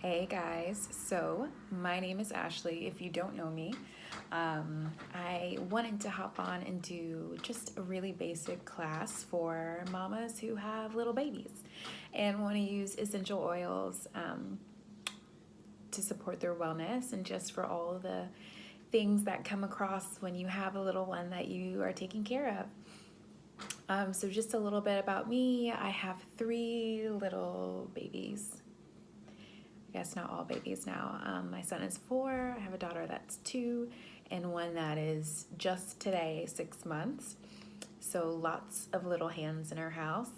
Hey guys, so my name is Ashley. If you don't know me, I wanted to hop on and do just a really basic class for mamas who have little babies and want to use essential oils to support their wellness and just for all the things that come across when you have a little one that you are taking care of. So just a little bit about me. I have 3 little babies. I guess not all babies now. My son is 4, I have a daughter that's 2, and one that is just today 6 months. So lots of little hands in our house.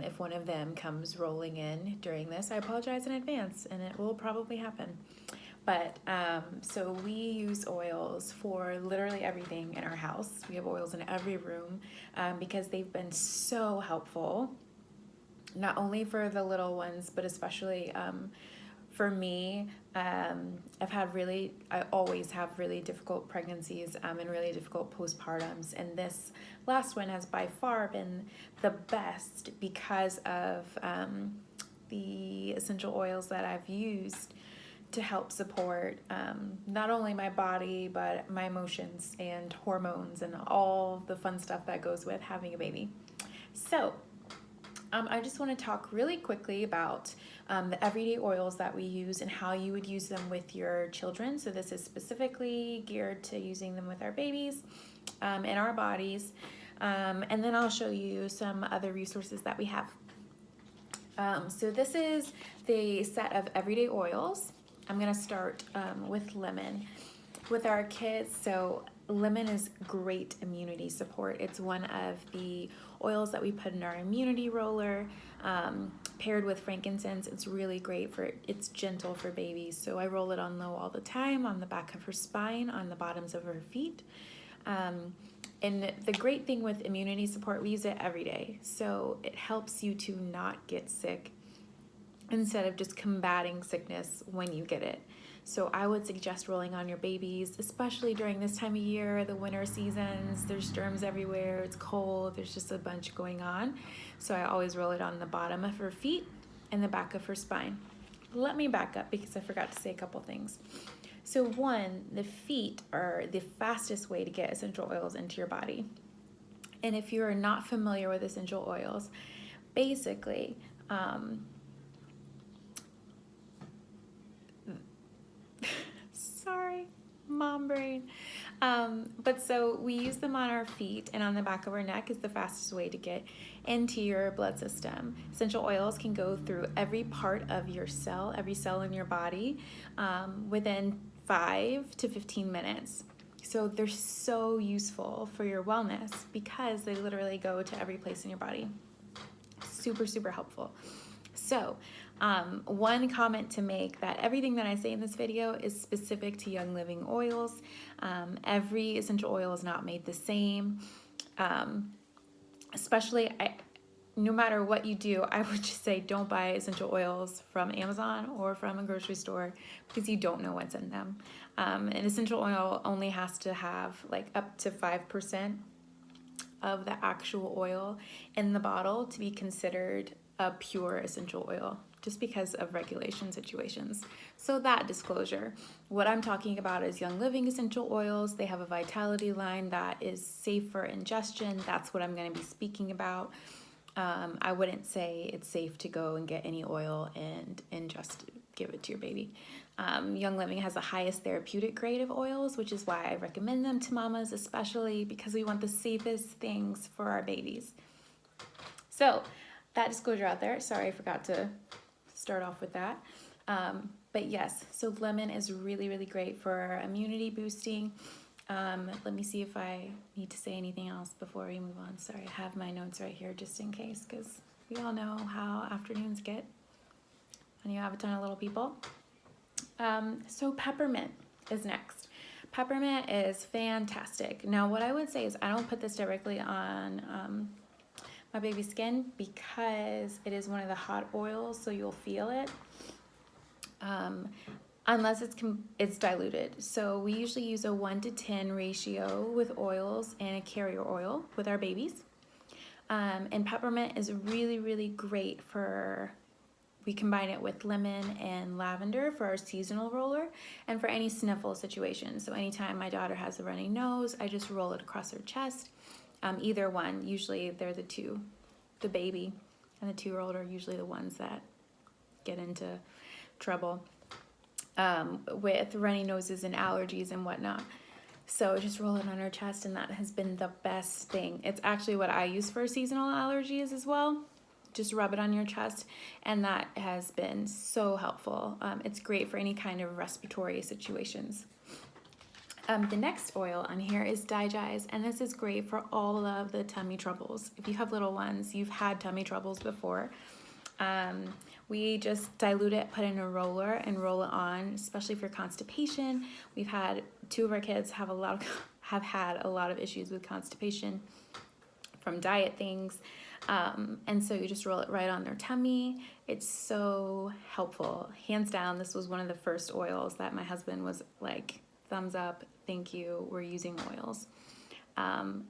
If one of them comes rolling in during this, I apologize in advance, and it will probably happen. But so we use oils for literally everything in our house. We have oils in every room because they've been so helpful, not only for the little ones, but especially for me. I always have really difficult pregnancies and really difficult postpartums. And this last one has by far been the best because of the essential oils that I've used to help support not only my body, but my emotions and hormones and all the fun stuff that goes with having a baby. So I just want to talk really quickly about the everyday oils that we use and how you would use them with your children. So this is specifically geared to using them with our babies and our bodies. And then I'll show you some other resources that we have. So this is the set of everyday oils. I'm going to start with lemon. With our kids, so lemon is great immunity support. It's one of the oils that we put in our immunity roller, paired with frankincense. It's really great it's gentle for babies. So I roll it on low all the time, on the back of her spine, on the bottoms of her feet. And the great thing with immunity support, we use it every day. So it helps you to not get sick instead of just combating sickness when you get it. So I would suggest rolling on your babies, especially during this time of year, the winter seasons. There's germs everywhere, it's cold, there's just a bunch going on. So I always roll it on the bottom of her feet and the back of her spine. Let me back up because I forgot to say a couple things. So one, the feet are the fastest way to get essential oils into your body. And if you're not familiar with essential oils, basically, sorry, mom brain. But so we use them on our feet and on the back of our neck is the fastest way to get into your blood system. Essential oils can go through every part of your cell, every cell in your body, within 5 to 15 minutes. So they're so useful for your wellness because they literally go to every place in your body. Super, super helpful. So one comment to make, that everything that I say in this video is specific to Young Living oils. Every essential oil is not made the same. Especially, no matter what you do, I would just say don't buy essential oils from Amazon or from a grocery store because you don't know what's in them. An essential oil only has to have like up to 5% of the actual oil in the bottle to be considered a pure essential oil, just because of regulation situations. So that disclosure. What I'm talking about is Young Living essential oils. They have a Vitality line that is safe for ingestion. That's what I'm going to be speaking about. I wouldn't say it's safe to go and get any oil and just give it to your baby. Young Living has the highest therapeutic grade of oils, which is why I recommend them to mamas, especially because we want the safest things for our babies. So that disclosure out there. Sorry, I forgot to start off with that. But yes, so lemon is really, really great for immunity boosting. Let me see if I need to say anything else before we move on. Sorry, I have my notes right here just in case, because we all know how afternoons get when you have a ton of little people. So peppermint is next. Peppermint is fantastic. Now, what I would say is I don't put this directly on my baby's skin because it is one of the hot oils, so you'll feel it. Unless it's diluted. So we usually use a 1-to-10 ratio with oils and a carrier oil with our babies. And peppermint is really, really great for we combine it with lemon and lavender for our seasonal roller and for any sniffle situation. So anytime my daughter has a runny nose, I just roll it across her chest. Either one, usually they're the two, the baby and the 2-year-old are usually the ones that get into trouble with runny noses and allergies and whatnot. So just roll it on her chest, and that has been the best thing. It's actually what I use for seasonal allergies as well. Just rub it on your chest, and that has been so helpful. It's great for any kind of respiratory situations. The next oil on here is Digize, and this is great for all of the tummy troubles. If you have little ones, you've had tummy troubles before, we just dilute it, put it in a roller, and roll it on, especially for constipation. We've had 2 of our kids have had a lot of issues with constipation from diet things. And so you just roll it right on their tummy. It's so helpful. Hands down, this was one of the first oils that my husband was like, thumbs up, thank you, we're using oils.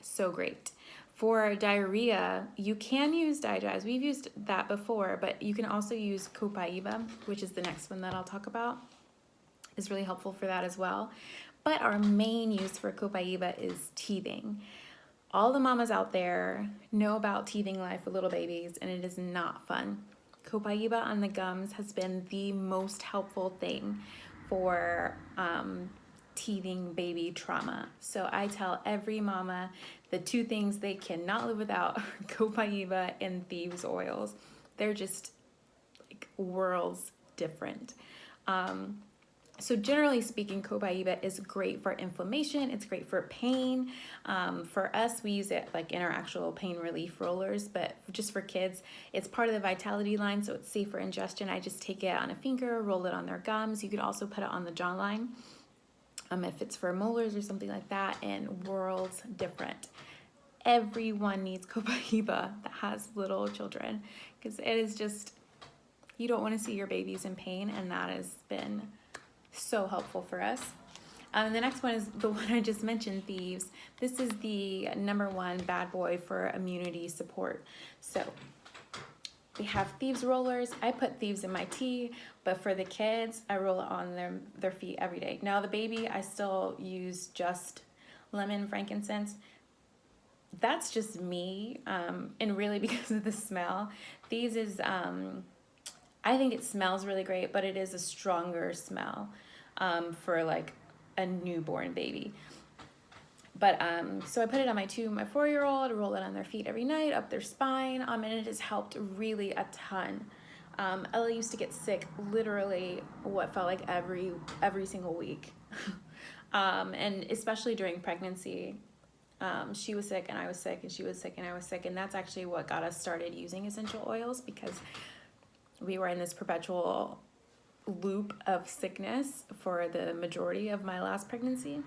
So great. For diarrhea, you can use Digize. We've used that before, but you can also use Copaiba, which is the next one that I'll talk about. Is really helpful for that as well. But our main use for Copaiba is teething. All the mamas out there know about teething life with little babies, and it is not fun. Copaiba on the gums has been the most helpful thing for teething baby trauma. So I tell every mama the 2 things they cannot live without are Copaiba and Thieves oils. They're just like worlds different. So generally speaking, Copaiba is great for inflammation. It's great for pain. For us, we use it like in our actual pain relief rollers, but just for kids, it's part of the Vitality line, so it's safe for ingestion. I just take it on a finger, roll it on their gums. You could also put it on the jawline if it's for molars or something like that, and worlds different. Everyone needs Copaiba that has little children, because it is just, you don't want to see your babies in pain, and that has been so helpful for us. And the next one is the one I just mentioned, Thieves. This is the #1 bad boy for immunity support. So we have Thieves rollers. I put Thieves in my tea, but for the kids, I roll it on their feet every day. Now the baby, I still use just lemon frankincense. That's just me, and really because of the smell. Thieves is, I think it smells really great, but it is a stronger smell for like a newborn baby. But so I put it on my 4-year-old, roll it on their feet every night, up their spine, and it has helped really a ton. Ella used to get sick literally what felt like every single week. And especially during pregnancy, she was sick and I was sick, and she was sick and I was sick. And that's actually what got us started using essential oils, because we were in this perpetual loop of sickness for the majority of my last pregnancy.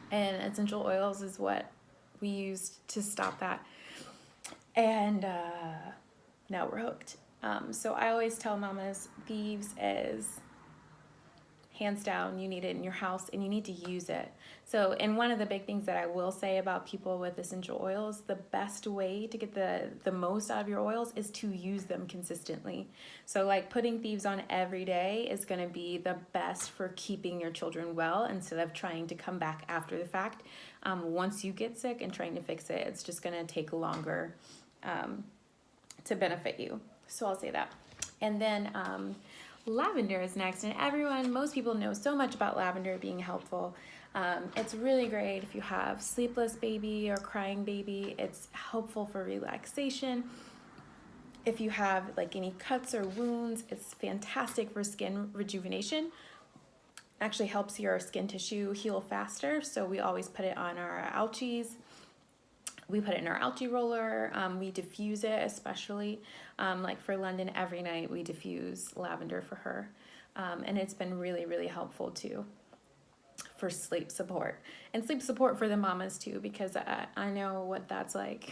And essential oils is what we used to stop that. And now we're hooked. So I always tell mamas, Thieves is hands down, you need it in your house and you need to use it. So, and one of the big things that I will say about people with essential oils, the best way to get the most out of your oils is to use them consistently. So like putting Thieves on every day is going to be the best for keeping your children well, instead of trying to come back after the fact. Once you get sick and trying to fix it, it's just going to take longer to benefit you. So I'll say that. And then lavender is next, and most people know so much about lavender being helpful. It's really great if you have sleepless baby or crying baby. It's helpful for relaxation. If you have like any cuts or wounds, it's fantastic for skin rejuvenation. Actually helps your skin tissue heal faster, so we always put it on our ouchies. We put it in our ouchie roller. We diffuse it, especially like for London, every night we diffuse lavender for her. And it's been really, really helpful too for sleep support, and sleep support for the mamas too, because I know what that's like.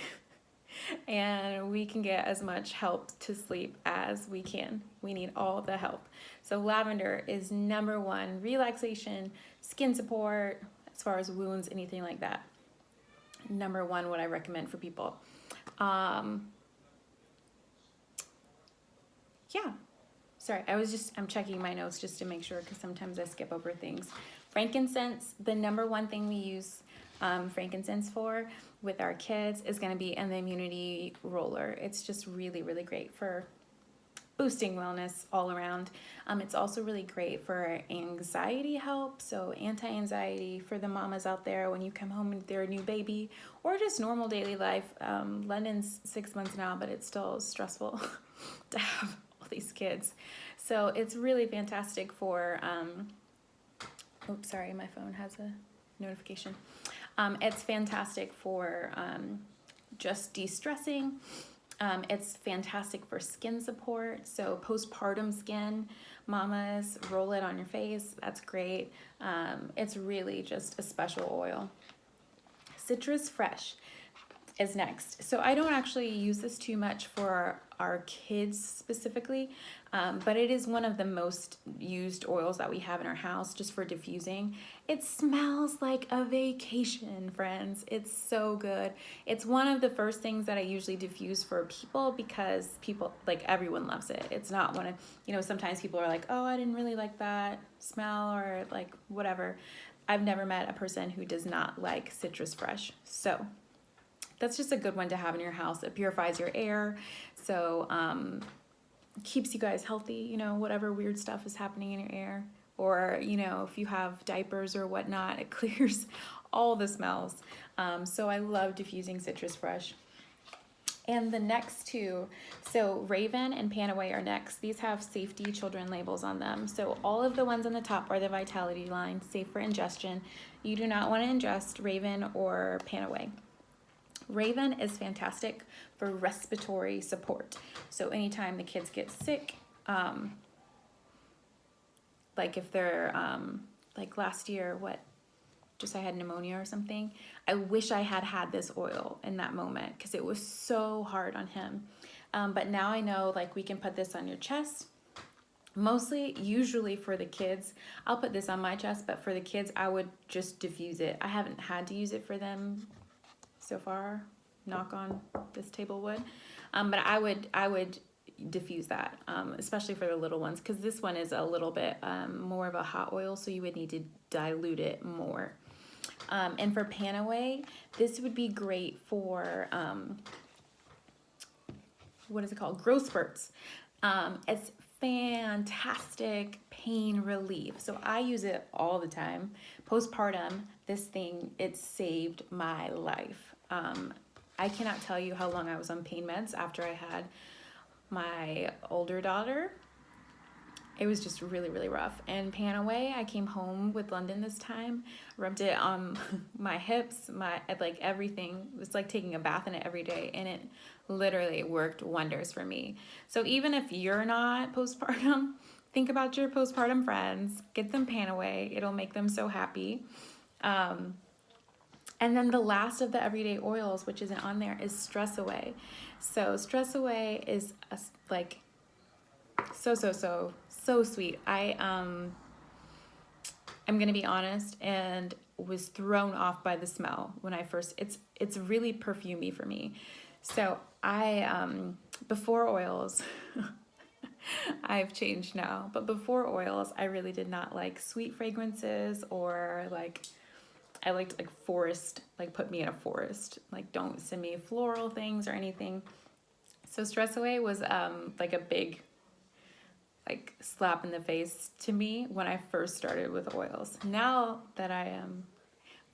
And we can get as much help to sleep as we can. We need all the help. So lavender is #1, relaxation, skin support, as far as wounds, anything like that. #1, what I recommend for people. Yeah, sorry, I'm checking my notes just to make sure, because sometimes I skip over things. Frankincense, the number one thing we use frankincense for with our kids is going to be an immunity roller. It's just really, really great for boosting wellness all around. It's also really great for anxiety help, so anti-anxiety for the mamas out there when you come home with their new baby, or just normal daily life. London's 6 months now, but it's still stressful to have all these kids. So it's really fantastic for, oops, sorry, my phone has a notification. It's fantastic for just de-stressing. It's fantastic for skin support. So postpartum skin, mamas, roll it on your face. That's great. It's really just a special oil. Citrus Fresh is next. So I don't actually use this too much for our kids specifically, but it is one of the most used oils that we have in our house just for diffusing. It smells like a vacation, friends. It's so good. It's one of the first things that I usually diffuse for people, because people, like, everyone loves it. It's not one of, you know, sometimes people are like, oh, I didn't really like that smell, or like whatever. I've never met a person who does not like Citrus Fresh. So that's just a good one to have in your house. It purifies your air, so keeps you guys healthy, you know, whatever weird stuff is happening in your air. Or, you know, if you have diapers or whatnot, it clears all the smells. So I love diffusing Citrus Fresh. And the next two, so Raven and Panaway are next. These have safety children labels on them. So all of the ones on the top are the Vitality line, safe for ingestion. You do not want to ingest Raven or Panaway. Raven is fantastic for respiratory support. So anytime the kids get sick, like if they're, like last year, I had pneumonia or something. I wish I had had this oil in that moment, because it was so hard on him. But now I know, like, we can put this on your chest. Usually for the kids, I'll put this on my chest, but for the kids, I would just diffuse it. I haven't had to use it for them so far, knock on this table wood. But I would diffuse that, especially for the little ones, because this one is a little bit more of a hot oil, so you would need to dilute it more. And for Panaway, this would be great for, what is it called? Growth spurts. It's fantastic pain relief. So I use it all the time. Postpartum, this thing, it saved my life. I cannot tell you how long I was on pain meds after I had my older daughter. It was just really, really rough. And Panaway, I came home with London this time, rubbed it on my hips, like everything. It was like taking a bath in it every day, and it literally worked wonders for me. So even if you're not postpartum, think about your postpartum friends, get them Panaway. It'll make them so happy. And then the last of the everyday oils, which isn't on there, is Stress Away. So Stress Away is like so sweet. I'm gonna be honest, and was thrown off by the smell when I first, it's really perfumey for me. So before oils, I've changed now, but before oils, I really did not like sweet fragrances, or like, I liked like forest, like put me in a forest, like don't send me floral things or anything. So Stress Away was like a big like slap in the face to me when I first started with oils. Now that I am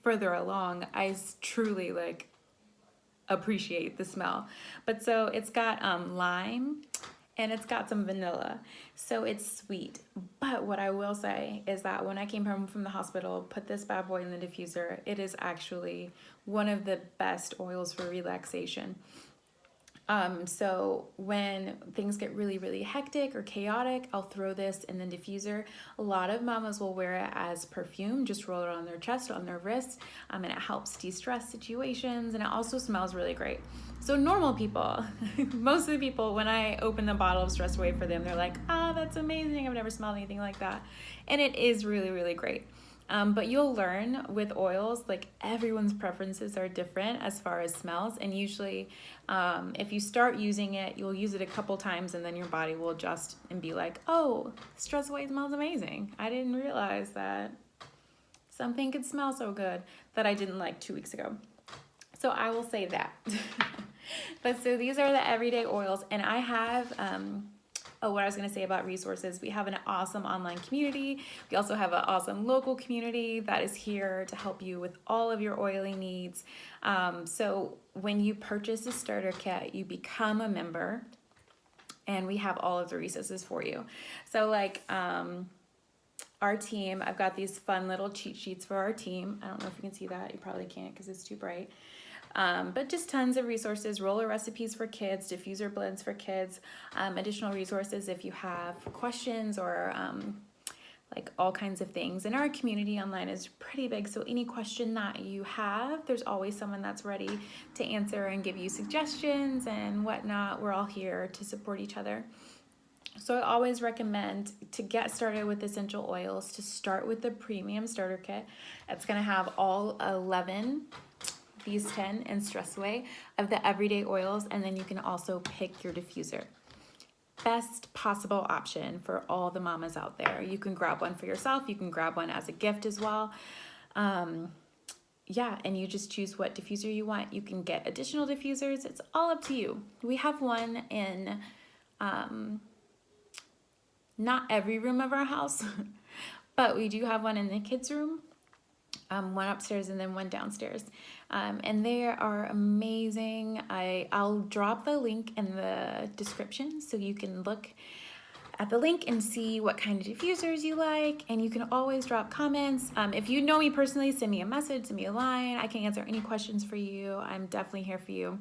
further along, I truly like appreciate the smell. But so it's got lime, and it's got some vanilla, so it's sweet. But what I will say is that when I came home from the hospital, put this bad boy in the diffuser, it is actually one of the best oils for relaxation. So when things get really, really hectic or chaotic, I'll throw this in the diffuser. A lot of mamas will wear it as perfume, just roll it on their chest, on their wrists, and it helps de-stress situations, and it also smells really great. So normal people, most of the people, when I open the bottle of Stress Away for them, they're like, oh, that's amazing. I've never smelled anything like that. And it is really, really great. But you'll learn with oils, like everyone's preferences are different as far as smells. And usually, if you start using it, you'll use it a couple times and then your body will adjust and be like, oh, Stress Away smells amazing. I didn't realize that something could smell so good that I didn't like 2 weeks ago. So I will say that. But so these are the everyday oils, and I have, what I was going to say about resources. We have an awesome online community. We also have an awesome local community that is here to help you with all of your oily needs. So when you purchase a starter kit, you become a member, and we have all of the resources for you. So like, our team, I've got these fun little cheat sheets for our team. I don't know if you can see that. You probably can't because it's too bright. But just tons of resources, roller recipes for kids, diffuser blends for kids, additional resources if you have questions or like all kinds of things. And our community online is pretty big, so any question that you have, there's always someone that's ready to answer and give you suggestions and whatnot. We're all here to support each other. So I always recommend to get started with essential oils to start with the premium starter kit. It's going to have all 11, these 10 and Stress Away of the everyday oils, and then you can also pick your diffuser. Best possible option for all the mamas out there. You can grab one for yourself. You can grab one as a gift as well. Yeah, and you just choose what diffuser you want. You can get additional diffusers. It's all up to you. We have one in not every room of our house, but we do have one in the kids' room, one upstairs and then one downstairs. And they are amazing. I'll drop the link in the description so you can look at the link and see what kind of diffusers you like. And you can always drop comments. If you know me personally, send me a message, send me a line. I can answer any questions for you. I'm definitely here for you.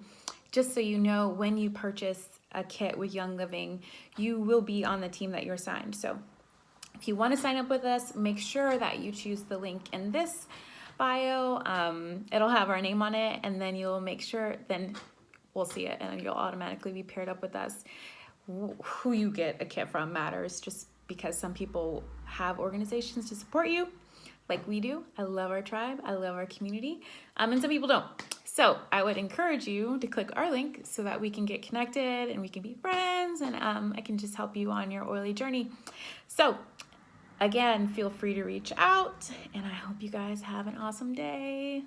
Just so you know, when you purchase a kit with Young Living, you will be on the team that you're assigned. So if you want to sign up with us, make sure that you choose the link in this bio. It'll have our name on it, and then you'll make sure, then we'll see it, and you'll automatically be paired up with us. Who you get a kit from matters, just because some people have organizations to support you, like we do. I love our tribe. I love our community. And some people don't. So I would encourage you to click our link so that we can get connected and we can be friends, and I can just help you on your oily journey. So again, feel free to reach out, and I hope you guys have an awesome day.